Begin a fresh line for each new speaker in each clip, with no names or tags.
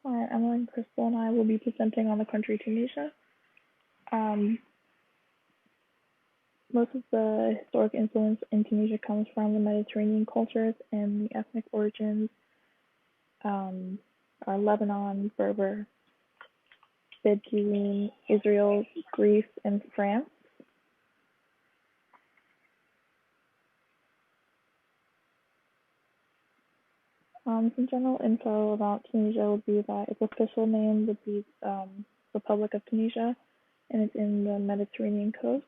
Hi, Emily, Crystal, and I will be presenting on the country Tunisia. Um, Most of the historic influence in Tunisia comes from the Mediterranean cultures, and the ethnic origins um, are Lebanon, Berber, Bedouin, Israel, Greece, and France. Some general info about Tunisia would be that its official name would be Republic of Tunisia, and it's in the Mediterranean coast.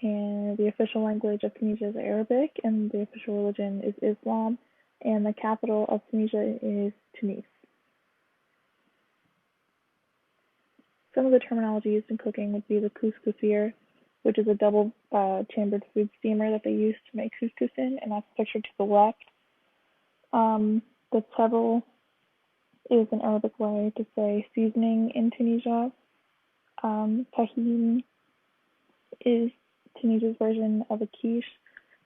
And the official language of Tunisia is Arabic, and the official religion is Islam, and the capital of Tunisia is Tunis. Some of the terminology used in cooking would be the couscousier, which is a double chambered food steamer that they use to make couscous in, and that's pictured to the left. The tebel is an Arabic way to say seasoning in Tunisia. Tahine is Tunisia's version of a quiche,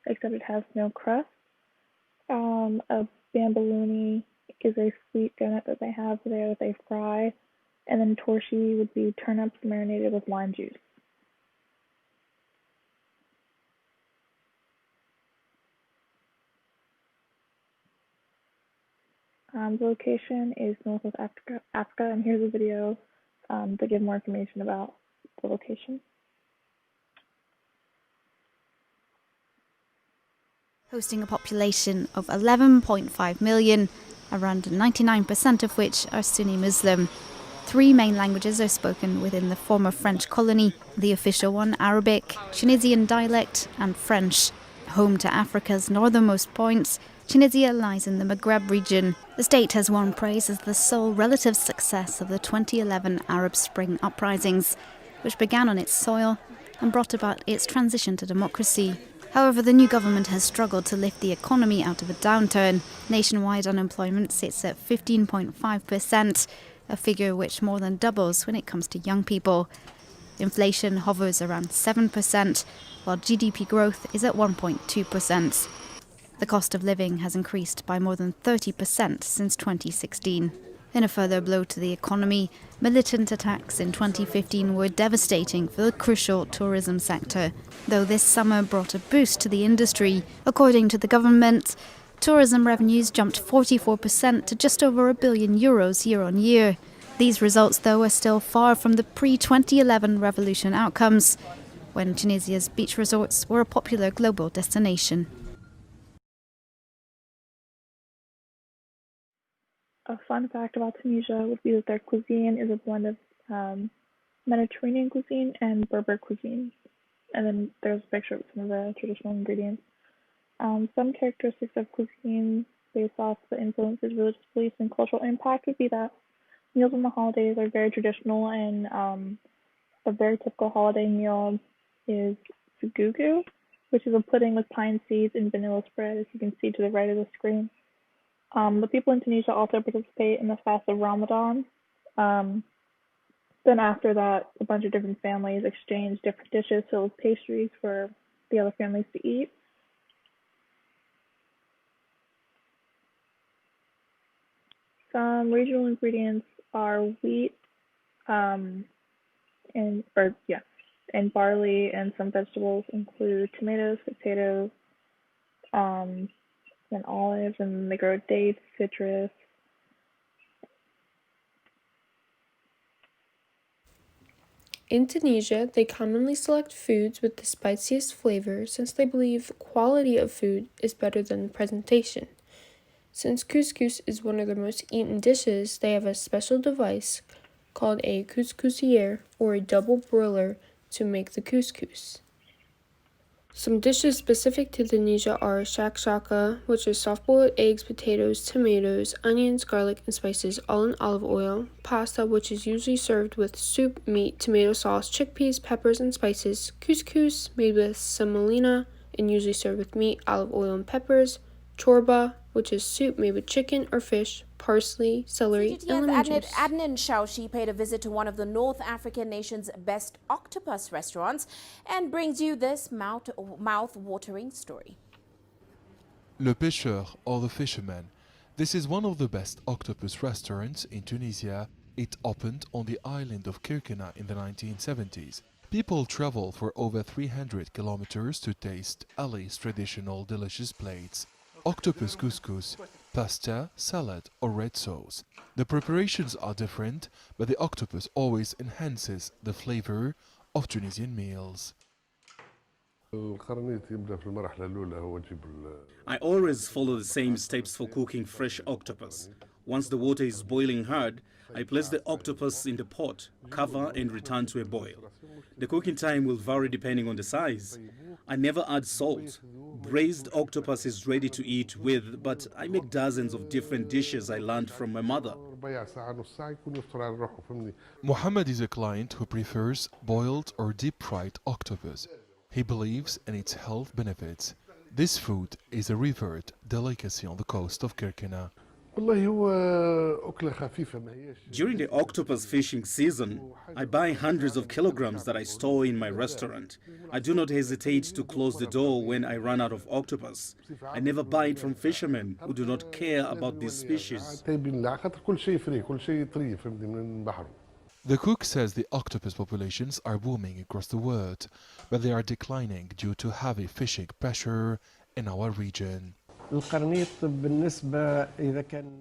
except it has no crust. A bamboulini is a sweet donut that they have there that they fry, and then torshi would be turnips marinated with lime juice. The location is north of Africa, and here's a video to give more information about the location.
Hosting a population of 11.5 million, around 99% of which are Sunni Muslim. Three main languages are spoken within the former French colony, the official one Arabic, Tunisian dialect and French. Home to Africa's northernmost point, Tunisia lies in the Maghreb region. The state has won praise as the sole relative success of the 2011 Arab Spring uprisings, which began on its soil and brought about its transition to democracy. However, the new government has struggled to lift the economy out of a downturn. Nationwide unemployment sits at 15.5%, a figure which more than doubles when it comes to young people. Inflation hovers around 7%, while GDP growth is at 1.2%. The cost of living has increased by more than 30% since 2016. In a further blow to the economy, militant attacks in 2015 were devastating for the crucial tourism sector, though this summer brought a boost to the industry. According to the government, tourism revenues jumped 44% to just over €1 billion year on year. These results, though, are still far from the pre-2011 revolution outcomes, when Tunisia's beach resorts were a popular global destination.
A fun fact about Tunisia would be that their cuisine is a blend of Mediterranean cuisine and Berber cuisine. And then there's a picture of some of the traditional ingredients. Some characteristics of cuisine based off the influences, religious beliefs, and cultural impact would be that meals on the holidays are very traditional, and a very typical holiday meal is fugugu, which is a pudding with pine seeds and vanilla spread, as you can see to the right of the screen. The people in Tunisia also participate in the fast of Ramadan. Um, then after that, a bunch of different families exchange different dishes filled with pastries for the other families to eat. Some regional ingredients are wheat, um, and barley, and some vegetables include tomatoes, potatoes, um, and olives, and they grow dates, citrus.
In Tunisia, they commonly select foods with the spiciest flavor since they believe quality of food is better than presentation. Since couscous is one of their most eaten dishes, they have a special device called a couscousier, or a double broiler, to make the couscous. Some dishes specific to Tunisia are shakshuka, which is soft-boiled eggs, potatoes, tomatoes, onions, garlic, and spices, all in olive oil; pasta, which is usually served with soup, meat, tomato sauce, chickpeas, peppers, and spices; couscous, made with semolina and usually served with meat, olive oil, and peppers; chorba, which is soup made with chicken or fish, parsley, celery, and lemon juice.
Adnan Shaushi paid a visit to one of the North African nation's best octopus restaurants and brings you this mouth-watering story.
Le pêcheur, or the fisherman, This is one of the best octopus restaurants in Tunisia. It opened on the island of Kirkena in the 1970s. People travel for over 300 kilometers to taste Ali's traditional delicious plates: octopus couscous, pasta, salad or red sauce. The preparations are different, but the octopus always enhances the flavor of Tunisian meals.
I always follow the same steps for cooking fresh octopus. Once the water is boiling hard, I place the octopus in the pot, cover and return to a boil. The cooking time will vary depending on the size. I never add salt. Braised octopus is ready to eat with, but I make dozens of different dishes I learned from my mother.
Mohammed is a client who prefers boiled or deep-fried octopus. He believes in its health benefits. This food is a revered delicacy on the coast of Kirkena.
During the octopus fishing season, I buy hundreds of kilograms that I store in my restaurant. I do not hesitate to close the door when I run out of octopus. I never buy it from fishermen who do not care about this species.
The cook says the octopus populations are booming across the world, but they are declining due to heavy fishing pressure in our region.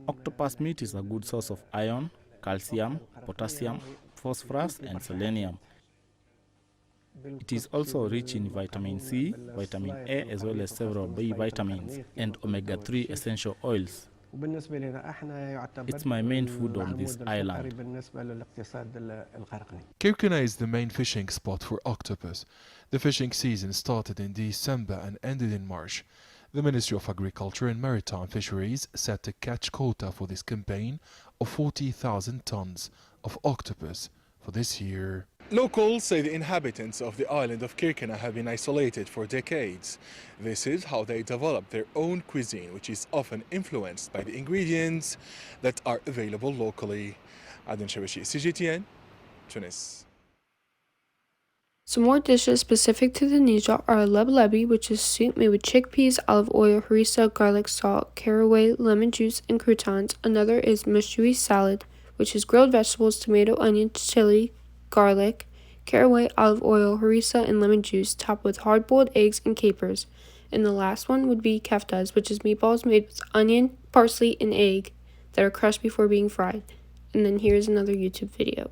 Octopus meat is a good source of iron, calcium, potassium, phosphorus and selenium. It is also rich in vitamin C, vitamin A as well as several B vitamins and omega-3 essential oils. It's my main food on this island.
Kirkena is the main fishing spot for octopus. The fishing season started in December and ended in March. The Ministry of Agriculture and Maritime Fisheries set a catch quota for this campaign of 40,000 tons of octopus for this year. Locals say the inhabitants of the island of Kirkena have been isolated for decades. This is how they develop their own cuisine, which is often influenced by the ingredients that are available locally. Aden Shabashi, CGTN, Tunis.
Some more dishes specific to Tunisia are leblebi, which is soup made with chickpeas, olive oil, harissa, garlic, salt, caraway, lemon juice, and croutons. Another is meshoui salad, which is grilled vegetables, tomato, onion, chili, garlic, caraway, olive oil, harissa, and lemon juice, topped with hard-boiled eggs and capers. And the last one would be keftas, which is meatballs made with onion, parsley, and egg that are crushed before being fried. And then here's another YouTube video.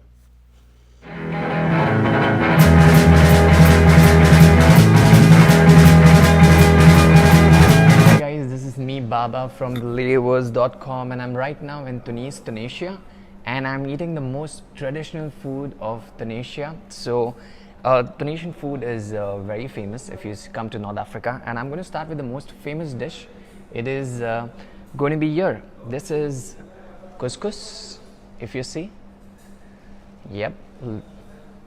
Hi guys, this is me Baba from TheLadyWars.com, and I'm right now in Tunis, Tunisia, and I'm eating the most traditional food of Tunisia. So Tunisian food is very famous if you come to North Africa, and I'm going to start with the most famous dish. It is going to be here. This is couscous, if you see. Yep.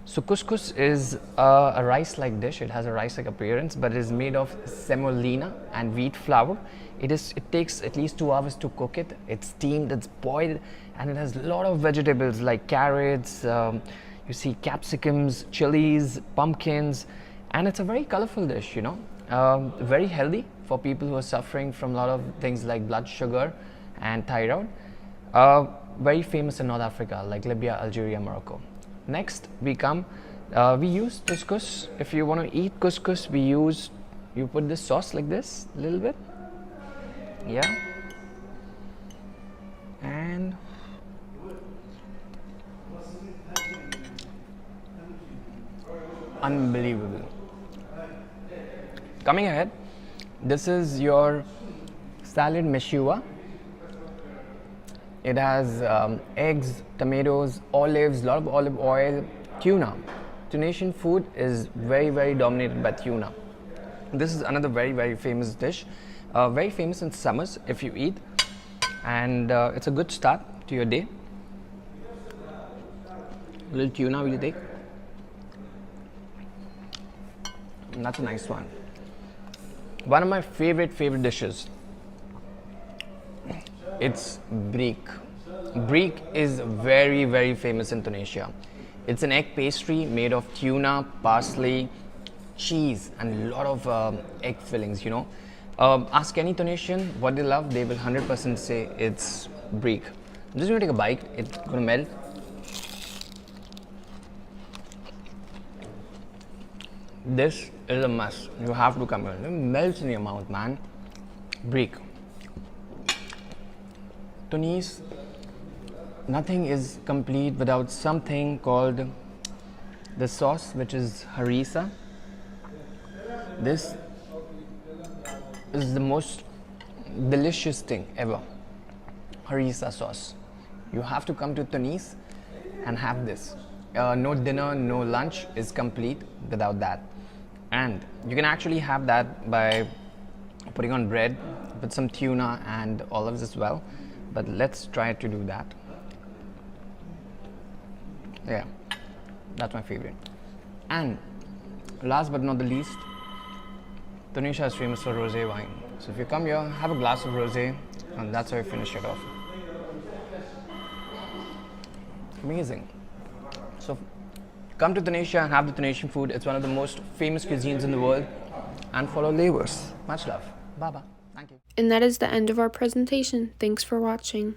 So couscous is a rice-like dish. It has a rice-like appearance, but it is made of semolina and wheat flour. It takes at least 2 hours to cook it. It's steamed, it's boiled, and it has a lot of vegetables like carrots, you see capsicums, chilies, pumpkins, and it's a very colorful dish, you know. Very healthy for people who are suffering from a lot of things like blood sugar and thyroid. Very famous in North Africa like Libya, Algeria, Morocco. Next we use couscous. If you want to eat couscous, you put this sauce like this a little bit, yeah, and unbelievable. Coming ahead, this is your salad meshoui. It has eggs, tomatoes, olives, a lot of olive oil, tuna. Tunisian food is very, very dominated by tuna. This is another very, very famous dish. Very famous in summers if you eat. And it's a good start to your day. A little tuna will you take? And that's a nice one. One of my favorite dishes. It's briek. Briek is very, very famous in Tunisia. It's an egg pastry made of tuna, parsley, cheese, and a lot of egg fillings, you know. Ask any Tunisian what they love, they will 100% say it's briek. I'm just going to take a bite, it's going to melt. This is a must. You have to come here. It melts in your mouth, man. Briek. Tunis, nothing is complete without something called the sauce, which is harissa. This is the most delicious thing ever. Harissa sauce. You have to come to Tunis and have this. No dinner, no lunch is complete without that. And you can actually have that by putting on bread with some tuna and olives as well. But let's try to do that. Yeah, that's my favorite. And last but not the least, Tunisia is famous for rosé wine. So if you come here, have a glass of rosé, and that's how you finish it off. Amazing. So come to Tunisia and have the Tunisian food. It's one of the most famous cuisines in the world. And follow Layers. Much love. Bye-bye. Thank you.
And that is the end of our presentation. Thanks for watching.